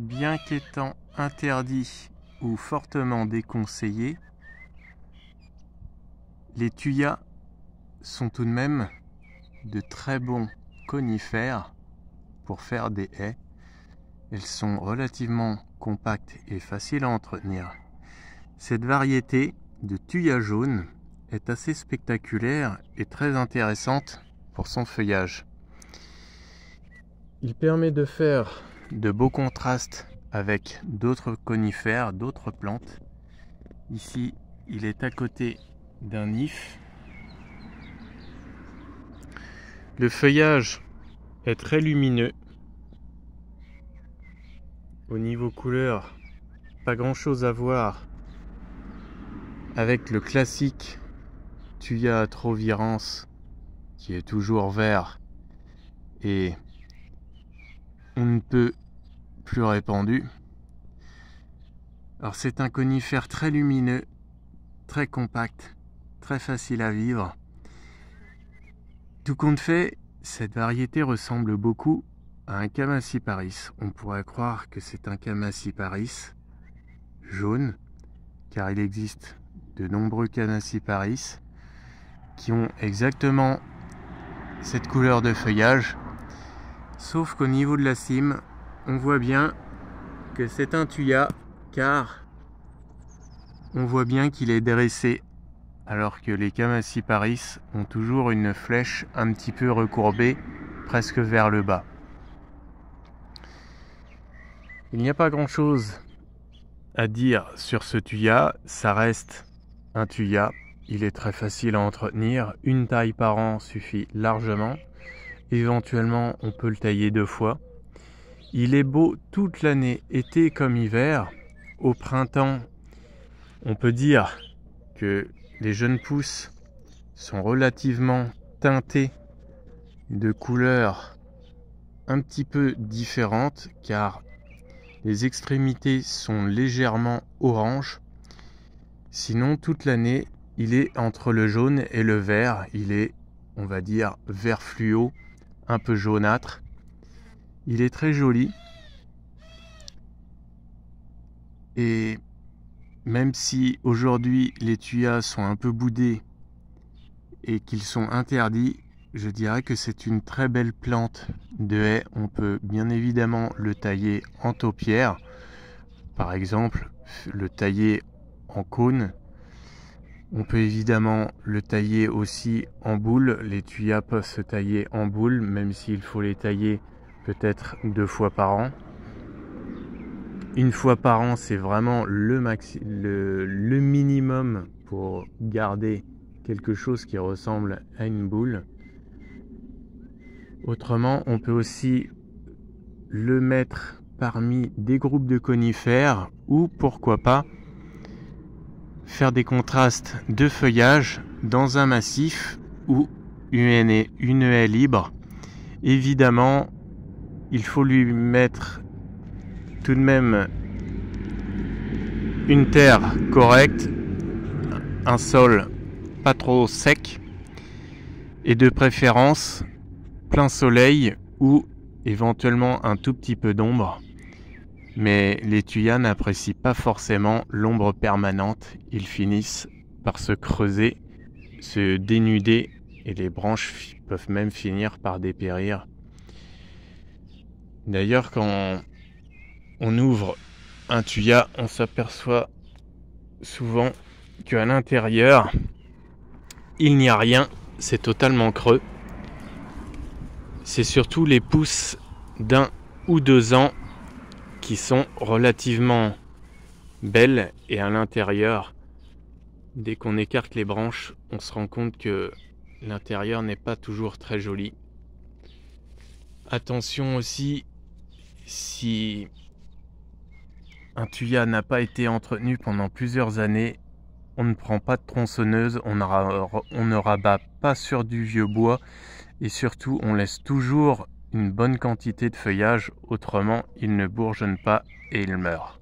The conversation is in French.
Bien qu'étant interdit ou fortement déconseillé, les thuyas sont tout de même de très bons conifères pour faire des haies. Elles sont relativement compactes et faciles à entretenir. Cette variété de thuya jaune est assez spectaculaire et très intéressante pour son feuillage. Il permet de faire de beaux contrastes avec d'autres conifères, d'autres plantes. Ici, il est à côté d'un if. Le feuillage est très lumineux. Au niveau couleur, pas grand chose à voir avec le classique thuya atrovirens qui est toujours vert et on ne peut plus répandu. Alors c'est un conifère très lumineux, très compact, très facile à vivre. Tout compte fait, cette variété ressemble beaucoup à un Chamaecyparis. On pourrait croire que c'est un Chamaecyparis jaune, car il existe de nombreux Chamaecyparis qui ont exactement cette couleur de feuillage, sauf qu'au niveau de la cime, on voit bien que c'est un thuya, car on voit bien qu'il est dressé, alors que les Chamaecyparis ont toujours une flèche un petit peu recourbée, presque vers le bas. Il n'y a pas grand chose à dire sur ce thuya, ça reste un thuya, il est très facile à entretenir, une taille par an suffit largement, éventuellement on peut le tailler 2 fois. Il est beau toute l'année, été comme hiver. Au printemps, on peut dire que les jeunes pousses sont relativement teintées de couleurs un petit peu différentes, car les extrémités sont légèrement orange. Sinon, toute l'année, il est entre le jaune et le vert. Il est, on va dire, vert fluo, un peu jaunâtre. Il est très joli. Et même si aujourd'hui les thuyas sont un peu boudés et qu'ils sont interdits, je dirais que c'est une très belle plante de haie. On peut bien évidemment le tailler en taupière, par exemple le tailler en cône. On peut évidemment le tailler aussi en boule. Les thuyas peuvent se tailler en boule, même s'il faut les tailler peut-être 2 fois par an. 1 fois par an, c'est vraiment le minimum pour garder quelque chose qui ressemble à une boule. Autrement, on peut aussi le mettre parmi des groupes de conifères ou pourquoi pas faire des contrastes de feuillage dans un massif ou une haie libre. Évidemment, il faut lui mettre tout de même une terre correcte, un sol pas trop sec et de préférence plein soleil ou éventuellement un tout petit peu d'ombre. Mais les thuyas n'apprécient pas forcément l'ombre permanente, ils finissent par se creuser, se dénuder et les branches peuvent même finir par dépérir. D'ailleurs, quand on ouvre un thuya, on s'aperçoit souvent qu'à l'intérieur, il n'y a rien, c'est totalement creux. C'est surtout les pousses d'1 ou 2 ans qui sont relativement belles, et à l'intérieur, dès qu'on écarte les branches, on se rend compte que l'intérieur n'est pas toujours très joli. Attention aussi, si un thuya n'a pas été entretenu pendant plusieurs années, on ne prend pas de tronçonneuse, on ne rabat pas sur du vieux bois, et surtout on laisse toujours une bonne quantité de feuillage, autrement il ne bourgeonne pas et il meurt.